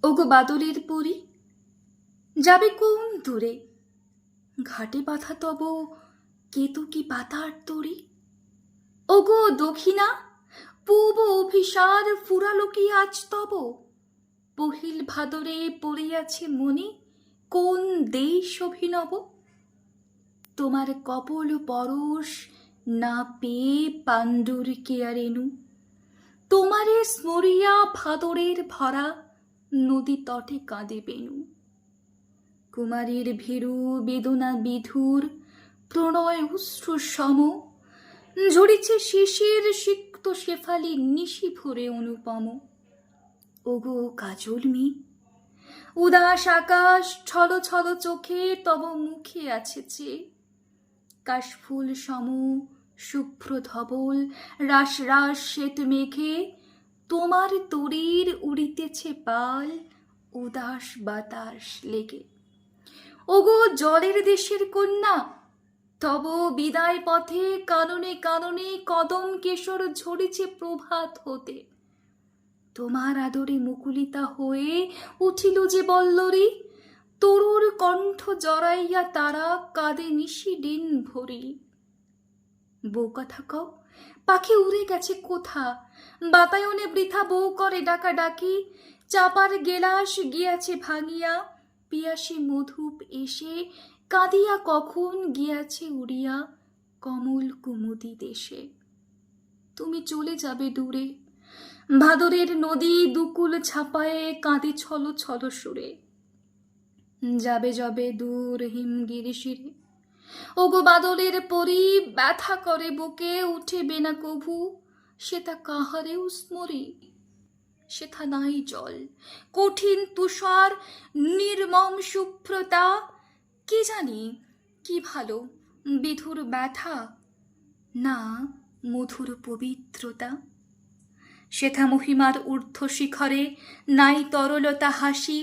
ওগো বাদলের পরি, যাবে কোন দূরে? ঘাটে বাঁধা তব কেতকী পাতার তরি। ওগো দক্ষিণা, পূব অভিসার ফুরালো কি আজ তব? পহিল ভাদরে পড়িয়াছে মনে কোন দেশ অভিনব? তোমার কপল পরশ না পেয়ে পাণ্ডুর কেয়া রেণু, তোমারে স্মরিয়া ভাদরের ভরা নদী তটে কাঁদে বেণু। কুমারীর ভীরু বেদনা বিধুর প্রণয় অশ্রু সম, ঝরিছে শিশির সিক্ত শেফালি নিশি ভরে অনুপম। ওগো কাজল মি, উদাস আকাশ ছল ছল চোখে তব মুখে আছে চেয়ে। কাশফুল সম শুভ্র ধবল রাস রাস শ্বেত মেঘে, তোমার তরীর উড়িতেছে পাল উদাস বাতাস লেগে। ওগো জলের দেশের কন্যা, তব বিদায় পথে কাননে কাননে কদম কেশর ঝরিছে প্রভাত হতে। তোমার আদরে মুকুলিতা হয়ে উঠিল যে বল্লরী, তরুর কণ্ঠ জড়াইয়া তারা কাঁদে নিশি দিন ভরি। বউ কথা কও, পাখি উড়ে গেছে কোথা? বাতায়নে বৃথা বউ করে ডাকা ডাকি। চাপার গেলাস গিয়াছে ভাঙিয়া, পিয়াসী মধুপ এসে কাঁদিয়া কখন গিয়াছে উড়িয়া কমল কুমুদি দেশে। তুমি চলে যাবে দূরে, ভাদরের নদী দুকুল ছাপায়ে কাঁদে ছল ছল সুরে। যাবে যবে দূর হিমগিরি শিরে। ওগো বাদলের পরি, ব্যথা করে বুকে উঠেবে না কভু, সেটা কাহারেও স্মরি। সেথা নাই জল, কঠিন তুষার নির্মম শুভ্রতা। কি জানি কি ভালো বিধুর ব্যথা, না মধুর পবিত্রতা। সেথা মহিমার ঊর্ধ্ব শিখরে নাই তরলতা হাসি,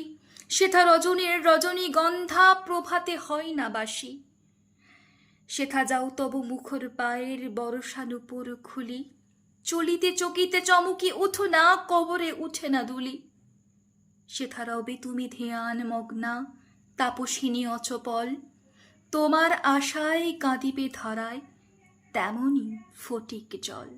সেথা রজনীর রজনী গন্ধা প্রভাতে হয় না বাসি। সেথা যাও তব মুখর পায়ের বরষা নুপুর খুলি, চলিতে চকিতে চমকি উঠো না কবরে উঠে না দুলি। সেথা রবে তুমি ধ্যান মগ্না তাপসিনী অচপল, তোমার আশায় কাঁদিবে ধরায় তেমনি ফটিক জল।